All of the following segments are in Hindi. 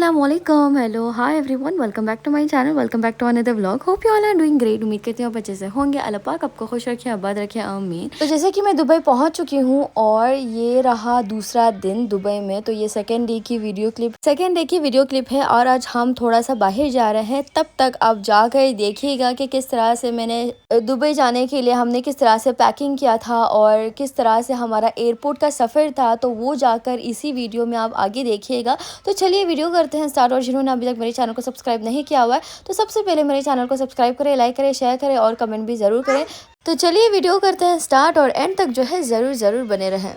अस्सलामुअलैकुम, hello, hi everyone, welcome back to my channel, welcome back to another vlog. Hope you all are doing great. उम्मीद करती हूँ आप अच्छे से होंगे। अल्लाह पाक आपको खुश रखे, आबाद रखे, आमीन। तो जैसे कि मैं दुबई पहुंच चुकी हूँ और ये रहा दूसरा दिन दुबई में। तो ये सेकेंड डे की वीडियो क्लिप है और आज हम थोड़ा सा बाहर जा रहे हैं। तब तक आप जाकर देखिएगा कि किस तरह से मैंने दुबई जाने के लिए हमने किस तरह से पैकिंग किया था और किस तरह से हमारा एयरपोर्ट का सफ़र था। तो वो जाकर इसी वीडियो में आप आगे देखिएगा। तो चलिए वीडियो करते हैं स्टार्ट। और जिन्होंने अभी तक मेरे चैनल को सब्सक्राइब नहीं किया हुआ है तो सबसे पहले मेरे चैनल को सब्सक्राइब करें, लाइक करें, शेयर करें और कमेंट भी ज़रूर करें। तो चलिए वीडियो करते हैं स्टार्ट और एंड तक जो है ज़रूर बने रहें।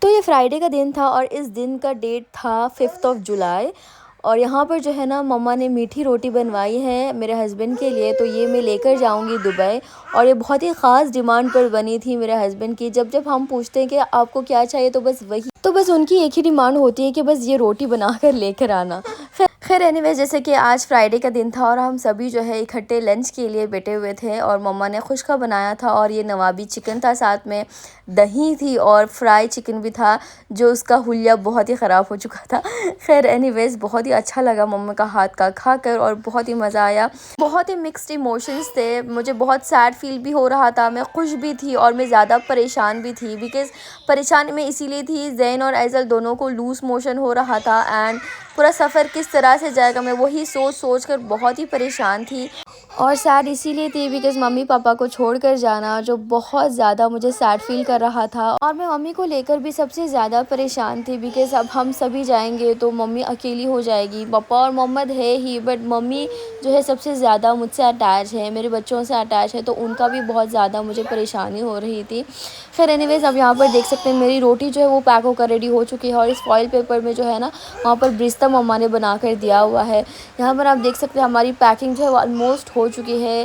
तो ये फ्राइडे का दिन था और इस दिन का डेट था 5 जुलाई। और यहाँ पर जो है ना मम्मा ने मीठी रोटी बनवाई है मेरे हस्बैंड के लिए। तो ये मैं लेकर जाऊँगी दुबई। और ये बहुत ही ख़ास डिमांड पर बनी थी मेरे हस्बैंड की। जब जब हम पूछते हैं कि आपको क्या चाहिए तो बस उनकी एक ही डिमांड होती है कि बस ये रोटी बना कर लेकर आना। खैर एनीवेज, जैसे कि आज फ्राइडे का दिन था और हम सभी जो है इकट्ठे लंच के लिए बैठे हुए थे और मम्मा ने खुश्का बनाया था और ये नवाबी चिकन था, साथ में दही थी और फ्राई चिकन भी था जो उसका हुलिया बहुत ही ख़राब हो चुका था। खैर एनीवेज, बहुत ही अच्छा लगा मम्मा का हाथ का खाकर और बहुत ही मज़ा आया। बहुत ही मिक्स्ड इमोशंस थे। मुझे बहुत सैड फील भी हो रहा था, मैं खुश भी थी और मैं ज़्यादा परेशान भी थी। बिकॉज़ परेशान मैं इसीलिए थी, ज़ैन और ऐज़ल दोनों को लूज़ मोशन हो रहा था एंड पूरा सफ़र किस तरह से जाएगा मैं वही सोच कर बहुत ही परेशान थी। और सैड इसीलिए थी बिकॉज़ मम्मी पापा को छोड़कर जाना जो बहुत ज़्यादा मुझे सैड फील कर रहा था। और मैं मम्मी को लेकर भी सबसे ज़्यादा परेशान थी बिकॉज़ अब हम सभी जाएंगे तो मम्मी अकेली हो जाएगी। पापा और मोहम्मद है ही, बट मम्मी जो है सबसे ज़्यादा मुझसे अटैच है, मेरे बच्चों से अटैच है, तो उनका भी बहुत ज़्यादा मुझे परेशानी हो रही थी। खैर एनीवेज़, अब यहाँ पर देख सकते हैं मेरी रोटी जो है वो पैक होकर रेडी हो चुकी है और इस फॉइल पेपर में जो है ना वहाँ पर ब्रिस्ता मम्मा ने बना कर दिया हुआ है। यहाँ पर आप देख सकते हैं हमारी पैकिंग जो है वो ऑलमोस्ट हो चुकी है।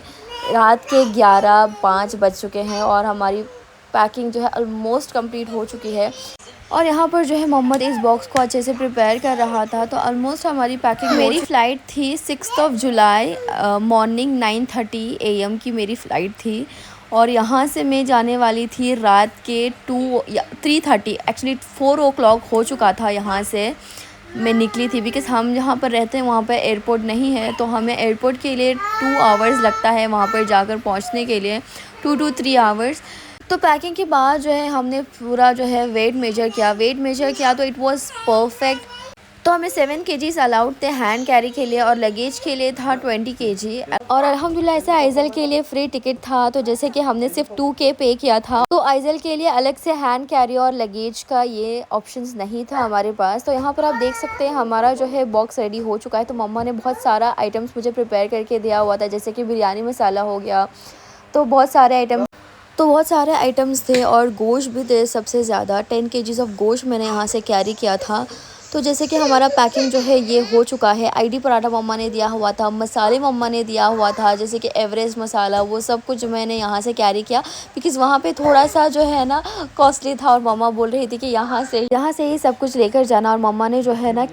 रात के 11:05 बज चुके हैं और हमारी पैकिंग जो है ऑलमोस्ट कंप्लीट हो चुकी है। और यहाँ पर जो है मोहम्मद इस बॉक्स को अच्छे से प्रिपेयर कर रहा था। तो ऑलमोस्ट हमारी पैकिंग, मेरी फ़्लाइट थी 6 जुलाई मॉर्निंग 9:30 AM की मेरी फ़्लाइट थी और यहाँ से मैं जाने वाली थी रात के 2 या 3:30, एक्चुअली 4 o'clock हो चुका था यहाँ से मैं निकली थी। बिकॉज़ हम जहाँ पर रहते हैं वहाँ पर एयरपोर्ट नहीं है तो हमें एयरपोर्ट के लिए 2 आवर्स लगता है वहाँ पर जाकर पहुँचने के लिए, 2 to 3 आवर्स। तो पैकिंग के बाद जो है हमने पूरा जो है वेट मेजर किया तो इट वाज परफेक्ट। तो हमें 7 kgs अलाउड थे हैंड कैरी के लिए और लगेज के लिए था 20 kg। और अल्हम्दुलिल्लाह ऐसा आइज़ल के लिए फ्री टिकट था तो जैसे कि हमने सिर्फ 2K पे किया था तो आइज़ल के लिए अलग से हैंड कैरी और लगेज का ये ऑप्शंस नहीं था हमारे पास। तो यहाँ पर आप देख सकते हैं हमारा जो है बॉक्स रेडी हो चुका है। तो मम्मा ने बहुत सारा आइटम्स मुझे प्रिपेयर करके दिया हुआ था, जैसे कि बिरयानी मसाला हो गया। तो बहुत सारे आइटम्स थे और गोश्त भी थे। सबसे ज़्यादा 10 kgs ऑफ गोश्त मैंने यहाँ से कैरी किया था। तो जैसे कि हमारा पैकिंग जो है ये हो चुका है। आईडी पराठा मम्मा ने दिया हुआ था, मसाले मम्मा ने दिया हुआ था जैसे कि एवरेस्ट मसाला, वो सब कुछ मैंने यहाँ से कैरी किया बिकॉज़ वहाँ पे थोड़ा सा जो है ना कॉस्टली था और मम्मा बोल रही थी कि यहाँ से ही सब कुछ लेकर जाना। और मम्मा ने जो है ना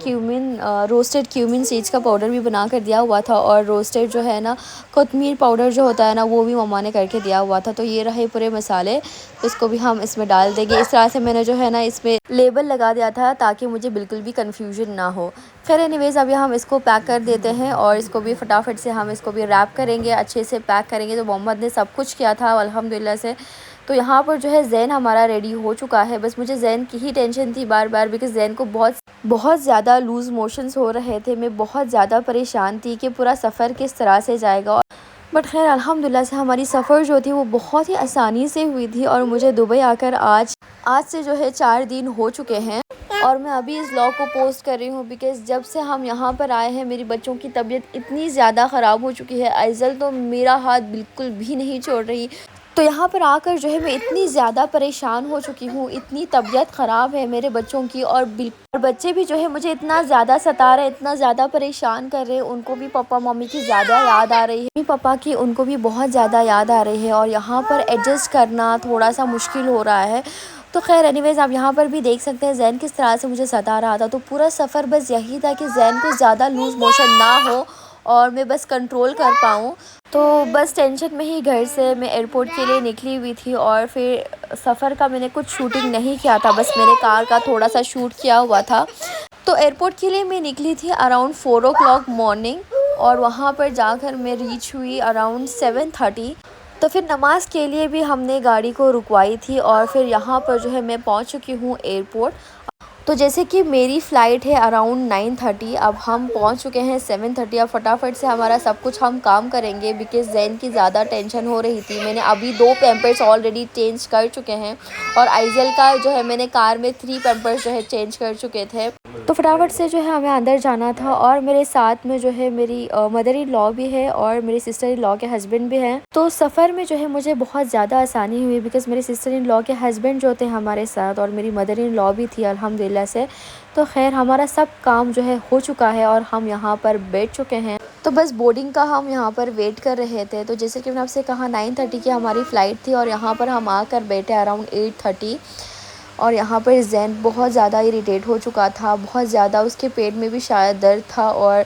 रोस्टेड क्यूमिन सीड्स का पाउडर भी बना कर दिया हुआ था और रोस्टेड जो है ना कोतमीर पाउडर जो होता है ना वो भी मम्मा ने करके दिया हुआ था। तो ये रहे पूरे मसाले, इसको भी हम इसमें डाल देंगे। इस तरह से मैंने जो है ना इसमें लेबल लगा दिया था ताकि मुझे बिल्कुल भी कंफ्यूजन ना हो। खैर एनीवेज़, अभी हम इसको पैक कर देते हैं और इसको भी फटाफट से हम इसको भी रैप करेंगे, अच्छे से पैक करेंगे। तो मोहम्मद ने सब कुछ किया था अल्हम्दुलिल्लाह से। तो यहाँ पर जो है ज़ैन हमारा रेडी हो चुका है। बस मुझे ज़ैन की ही टेंशन थी बार बार बिकॉज़ ज़ैन को बहुत ज़्यादा लूज़ मोशंस हो रहे थे। मैं बहुत ज़्यादा परेशान थी कि पूरा सफ़र किस तरह से जाएगा। बट खैर अल्हम्दुलिल्लाह से हमारी सफ़र जो थी वो बहुत ही आसानी से हुई थी और मुझे दुबई आकर आज से जो है 4 दिन हो चुके हैं। और मैं अभी इस व्लॉग को पोस्ट कर रही हूँ बिकॉज़ जब से हम यहाँ पर आए हैं मेरी बच्चों की तबीयत इतनी ज़्यादा ख़राब हो चुकी है। आइज़ल तो मेरा हाथ बिल्कुल भी नहीं छोड़ रही। तो यहाँ पर आकर जो है मैं इतनी ज़्यादा परेशान हो चुकी हूँ, इतनी तबीयत ख़राब है मेरे बच्चों की और बच्चे भी जो है मुझे इतना ज़्यादा सता रहे, इतना ज़्यादा परेशान कर रहे हैं। उनको भी पापा मम्मी की ज़्यादा याद आ रही है, मम्मी पापा की उनको भी बहुत ज़्यादा याद आ रही है और यहाँ पर एडजस्ट करना थोड़ा सा मुश्किल हो रहा है। तो खैर एनीवेज़, आप यहाँ पर भी देख सकते हैं ज़ैन किस तरह से मुझे सता रहा था। तो पूरा सफ़र बस यही था कि ज़ैन को ज़्यादा लूज़ मोशन ना हो और मैं बस कंट्रोल कर पाऊँ। तो बस टेंशन में ही घर से मैं एयरपोर्ट के लिए निकली हुई थी और फिर सफ़र का मैंने कुछ शूटिंग नहीं किया था, बस मैंने कार का थोड़ा सा शूट किया हुआ था। तो एयरपोर्ट के लिए मैं निकली थी अराउंड 4 ओ क्लॉक मॉर्निंग और वहाँ पर जाकर मैं रीच हुई अराउंड 7:30। तो फिर नमाज़ के लिए भी हमने गाड़ी को रुकवाई थी और फिर यहाँ पर जो है मैं पहुँच चुकी हूँ एयरपोर्ट। तो जैसे कि मेरी फ़्लाइट है अराउंड 9:30, अब हम पहुंच चुके हैं 7:30। अब फटाफट से हमारा सब कुछ हम काम करेंगे बिकॉज़ ज़ैन की ज़्यादा टेंशन हो रही थी। मैंने अभी 2 पैम्पर्स ऑलरेडी चेंज कर चुके हैं और आइज़ल का जो है मैंने कार में 3 पैम्पर्स जो है चेंज कर चुके थे। तो फटाफट से जो है हमें अंदर जाना था और मेरे साथ में जो है मेरी मदर इन लॉ भी है और मेरी सिस्टर इन लॉ के हस्बैंड भी हैं। तो सफ़र में जो है मुझे बहुत ज़्यादा आसानी हुई बिकॉज़ मेरी सिस्टर इन लॉ के हस्बैंड जो थे हमारे साथ और मेरी मदर इन लॉ भी थी अल्हम्दुलिल्लाह से। तो खैर हमारा सब काम जो है हो चुका है और हम यहाँ पर बैठ चुके हैं। तो बस बोर्डिंग का हम यहाँ पर वेट कर रहे थे। तो जैसे कि मैंने आपसे कहा 9:30 की हमारी फ़्लाइट थी और यहाँ पर हम आकर बैठे अराउंड 8:30 और यहाँ पर ज़ैन बहुत ज़्यादा इरिटेट हो चुका था, बहुत ज़्यादा उसके पेट में भी शायद दर्द था और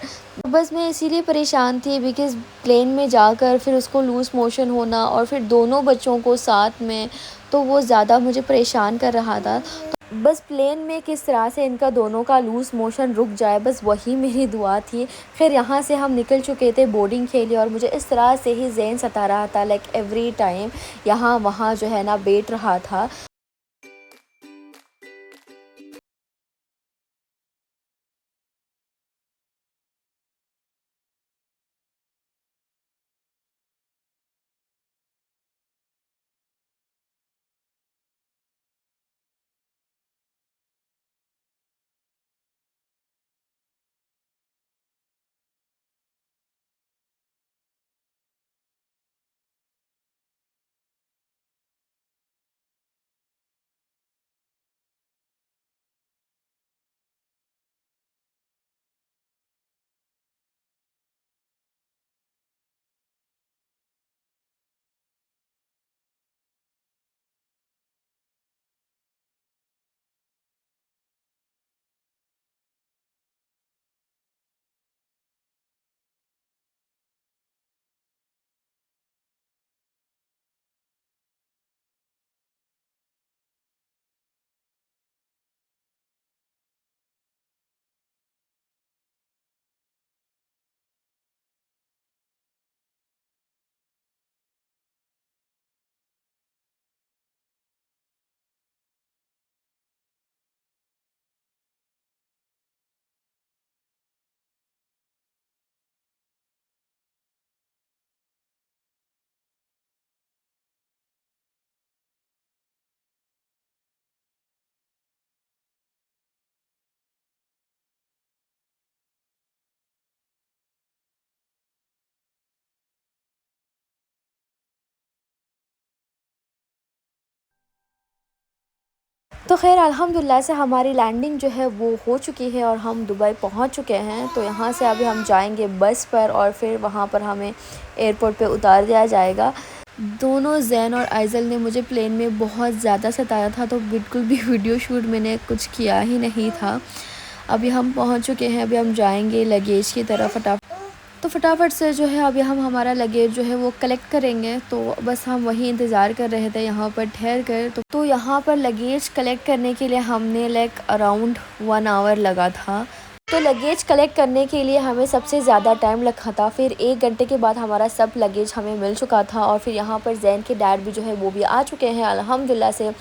बस मैं इसीलिए परेशान थी बिकॉज़ प्लेन में जाकर फिर उसको लूज़ मोशन होना और फिर दोनों बच्चों को साथ में, तो वो ज़्यादा मुझे परेशान कर रहा था। तो बस प्लेन में किस तरह से इनका दोनों का लूज़ मोशन रुक जाए, बस वही मेरी दुआ थी। फिर यहाँ से हम निकल चुके थे बोर्डिंग के लिए और मुझे इस तरह से ही ज़ैन सता रहा था, लाइक एवरी टाइम यहाँ वहाँ जो है ना बैठ रहा था। तो ख़ैर अल्हम्दुलिल्लाह से हमारी लैंडिंग जो है वो हो चुकी है और हम दुबई पहुंच चुके हैं। तो यहाँ से अभी हम जाएंगे बस पर और फिर वहाँ पर हमें एयरपोर्ट पे उतार दिया जाएगा। दोनों ज़ैन और आइज़ल ने मुझे प्लेन में बहुत ज़्यादा सताया था, तो बिल्कुल भी वीडियो शूट मैंने कुछ किया ही नहीं था। अभी हम पहुँच चुके हैं, अभी हम जाएंगे लगेज की तरफ तो फटाफट से जो है अभी हम हमारा लगेज जो है वो कलेक्ट करेंगे। तो बस हम वही इंतज़ार कर रहे थे यहाँ पर ठहर कर। तो यहाँ पर लगेज कलेक्ट करने के लिए हमने लाइक अराउंड 1 आवर लगा था। तो लगेज कलेक्ट करने के लिए हमें सबसे ज़्यादा टाइम लगा था। फिर 1 घंटे के बाद हमारा सब लगेज हमें मिल चुका था और फिर यहाँ पर ज़ैन के डैड भी जो है वो भी आ चुके हैं अल्हम्दुलिल्लाह से।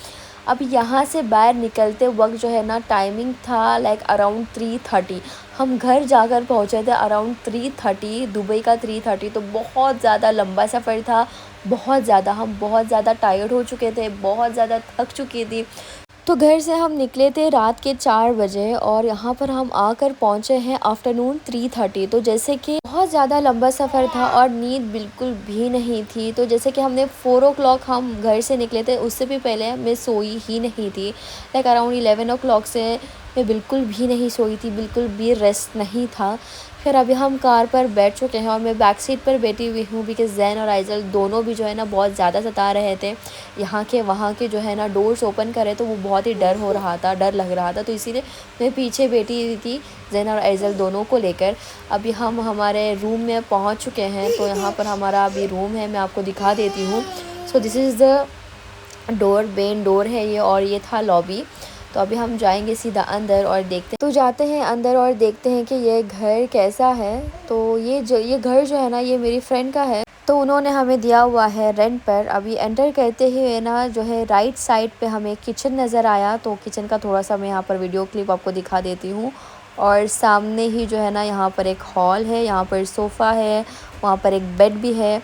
अब यहाँ से बाहर निकलते वक्त जो है ना टाइमिंग था लाइक अराउंड 3:30। हम घर जाकर पहुँचे थे अराउंड 3:30, दुबई का 3:30। तो बहुत ज़्यादा लंबा सफ़र था, बहुत ज़्यादा हम बहुत ज़्यादा टायर्ड हो चुके थे, बहुत ज़्यादा थक चुकी थी। तो घर से हम निकले थे रात के 4 बजे और यहाँ पर हम आकर पहुँचे हैं आफ्टरनून 3:30। तो जैसे कि बहुत ज़्यादा लंबा सफ़र था और नींद बिल्कुल भी नहीं थी। तो जैसे कि हमने 4 ओ क्लॉक हम घर से निकले थे, उससे भी पहले मैं सोई ही नहीं थी। लाइक अराउंड 11 ओ क्लॉक से मैं बिल्कुल भी नहीं सोई थी, बिल्कुल भी रेस्ट नहीं था। फिर अभी हम कार पर बैठ चुके हैं और मैं बैक सीट पर बैठी हुई हूँ, बिकॉज़ ज़ैन और आइज़ल दोनों भी जो है ना बहुत ज़्यादा सता रहे थे। यहाँ के वहाँ के जो है ना डोर्स ओपन करे तो वो बहुत ही डर लग रहा था, तो इसीलिए मैं पीछे बैठी हुई थी ज़ैन और आइज़ल दोनों को लेकर। अभी हम हमारे रूम में पहुँच चुके हैं, तो यहाँ पर हमारा अभी रूम है, मैं आपको दिखा देती हूँ। So this is the door, main door है ये, और ये था लॉबी। तो अभी हम जाएंगे सीधा अंदर और देखते हैं। तो जाते हैं अंदर और देखते हैं कि ये घर कैसा है। तो ये घर जो है ना, ये मेरी फ्रेंड का है, तो उन्होंने हमें दिया हुआ है रेंट पर। अभी एंटर करते ही ना जो है राइट साइड पे हमें किचन नज़र आया, तो किचन का थोड़ा सा मैं यहाँ पर वीडियो क्लिप आपको दिखा देती हूँ। और सामने ही जो है ना यहाँ पर एक हॉल है, यहाँ पर सोफ़ा है, वहाँ पर एक बेड भी है,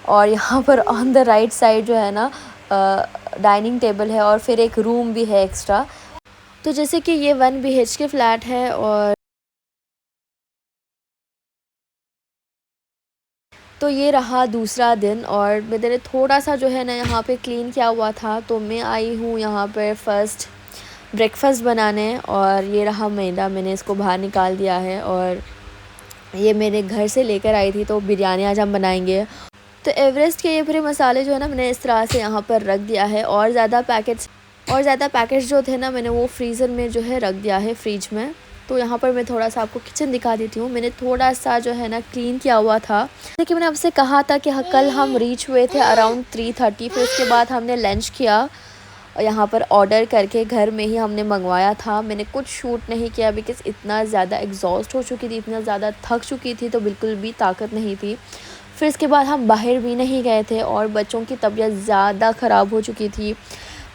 और यहाँ पर ऑन द राइट साइड जो है ना डाइनिंग टेबल है, और फिर एक रूम भी है एक्स्ट्रा। तो जैसे कि ये 1 BHK फ्लैट है, और तो ये रहा दूसरा दिन, और मैंने थोड़ा सा जो है ना यहाँ पे क्लीन किया हुआ था, तो मैं आई हूँ यहाँ पर फर्स्ट ब्रेकफास्ट बनाने। और ये रहा मैदा, मैंने इसको बाहर निकाल दिया है, और ये मेरे घर से लेकर आई थी, तो बिरयानी आज हम बनाएंगे। तो एवरेस्ट के ये पूरे मसाले जो है ना मैंने इस तरह से यहाँ पर रख दिया है, और ज़्यादा पैकेट्स जो थे ना मैंने वो फ्रीज़र में जो है रख दिया है, फ्रिज में। तो यहाँ पर मैं थोड़ा सा आपको किचन दिखा देती हूँ। मैंने थोड़ा सा जो है ना क्लीन किया हुआ था, जैसे कि मैंने आपसे कहा था कि कल हम रीच हुए थे अराउंड 3:30। फिर उसके बाद हमने लंच किया, यहाँ पर ऑर्डर करके घर में ही हमने मंगवाया था। मैंने कुछ शूट नहीं किया, बिकॉज़ इतना ज़्यादा एग्जॉस्ट हो चुकी थी, इतना ज़्यादा थक चुकी थी, तो बिल्कुल भी ताकत नहीं थी। फिर इसके बाद हम बाहर भी नहीं गए थे, और बच्चों की तबीयत ज़्यादा ख़राब हो चुकी थी।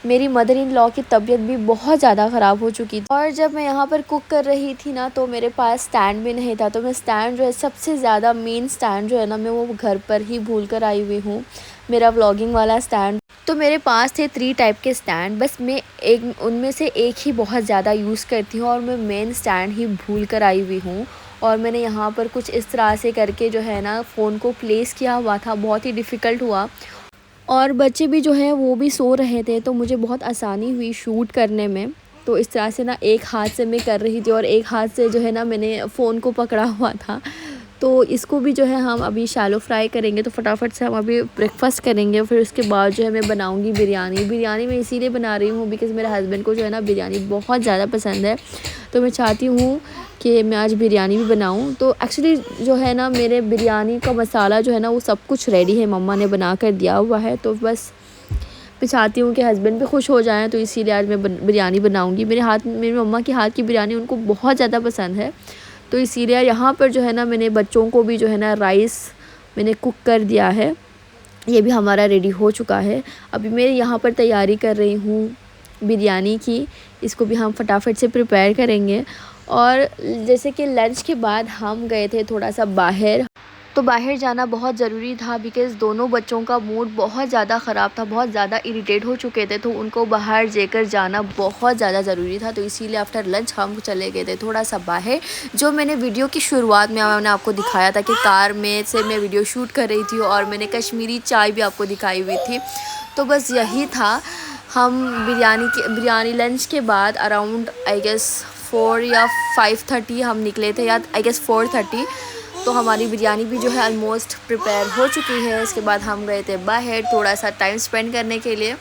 मेरी मदर इन लॉ की तबीयत भी बहुत ज़्यादा ख़राब हो चुकी थी, और जब मैं यहाँ पर कुक कर रही थी ना, तो मेरे पास स्टैंड भी नहीं था। तो मैं स्टैंड जो है, सबसे ज़्यादा मेन स्टैंड जो है ना, मैं वो घर पर ही भूल कर आई हुई हूँ, मेरा व्लॉगिंग वाला स्टैंड। तो मेरे पास थे 3 टाइप के स्टैंड, बस मैं एक उनमें से एक ही बहुत ज़्यादा यूज़ करती हूँ, और मैं मेन स्टैंड ही भूल कर आई हुई हूँ। और मैंने यहाँ पर कुछ इस तरह से करके जो है ना फ़ोन को प्लेस किया हुआ था, बहुत ही डिफ़िकल्ट हुआ, और बच्चे भी जो हैं वो भी सो रहे थे, तो मुझे बहुत आसानी हुई शूट करने में। तो इस तरह से ना एक हाथ से मैं कर रही थी, और एक हाथ से जो है ना मैंने फ़ोन को पकड़ा हुआ था। तो इसको भी जो है हम अभी शैलो फ्राई करेंगे, तो फटाफट से हम अभी ब्रेकफास्ट करेंगे। फिर उसके बाद जो है मैं बनाऊंगी बिरयानी मैं इसीलिए बना रही हूँ बिकॉज़ मेरे हस्बैंड को जो है ना बिरयानी बहुत ज़्यादा पसंद है, तो मैं चाहती हूँ कि मैं आज बिरयानी भी बनाऊँ। तो एक्चुअली जो है ना मेरे बिरयानी का मसाला जो है ना वो सब कुछ रेडी है, मम्मा ने बना कर दिया हुआ है। तो बस मैं चाहती हूँ कि हस्बैंड भी खुश हो जाएं, तो इसीलिए आज मैं बिरयानी बनाऊँगी। मेरी मम्मा के हाथ की बिरयानी उनको बहुत ज़्यादा पसंद है, तो इसीलिए यहाँ पर जो है ना मैंने बच्चों को भी जो है ना राइस मैंने कुक कर दिया है, ये भी हमारा रेडी हो चुका है। अभी मैं यहाँ पर तैयारी कर रही हूँ बिरयानी की, इसको भी हम फटाफट से प्रिपेयर करेंगे। और जैसे कि लंच के बाद हम गए थे थोड़ा सा बाहर, तो बाहर जाना बहुत ज़रूरी था बिकॉज़ दोनों बच्चों का मूड बहुत ज़्यादा ख़राब था, बहुत ज़्यादा इरिटेट हो चुके थे, तो उनको बाहर लेकर जाना बहुत ज़्यादा ज़रूरी था। तो इसीलिए आफ्टर लंच हम चले गए थे थोड़ा सा बाहर। जो मैंने वीडियो की शुरुआत में मैंने आपको दिखाया था कि कार में से मैं वीडियो शूट कर रही थी, और मैंने कश्मीरी चाय भी आपको दिखाई हुई थी। तो बस यही था। हम बिरयानी लंच के बाद अराउंड आई गेस 4 या 5:30 हम निकले थे, या आई गेस 4:30। तो हमारी बिरयानी भी जो है ऑलमोस्ट प्रिपेयर हो चुकी है। इसके बाद हम गए थे बाहर थोड़ा सा टाइम स्पेंड करने के लिए।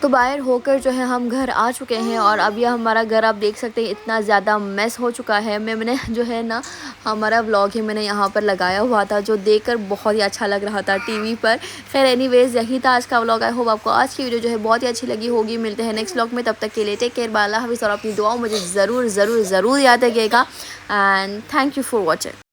तो बाहर होकर जो है हम घर आ चुके हैं और अब यह हमारा घर आप देख सकते हैं इतना ज़्यादा मेस हो चुका है। मैंने जो है ना हमारा व्लॉग ही मैंने यहाँ पर लगाया हुआ था जो देखकर बहुत ही अच्छा लग रहा था टीवी पर। खैर एनीवेज यही था आज का व्लॉग। आई होप आपको आज की वीडियो जो है बहुत ही अच्छी लगी होगी। मिलते हैं नेक्स्ट व्लॉग में, तब तक के लिए टेक केयर, बाय, अल्लाह हाफिज़ और अपनी दुआओं मुझे ज़रूर ज़रूर ज़रूर याद रखिएगा and thank you for watching.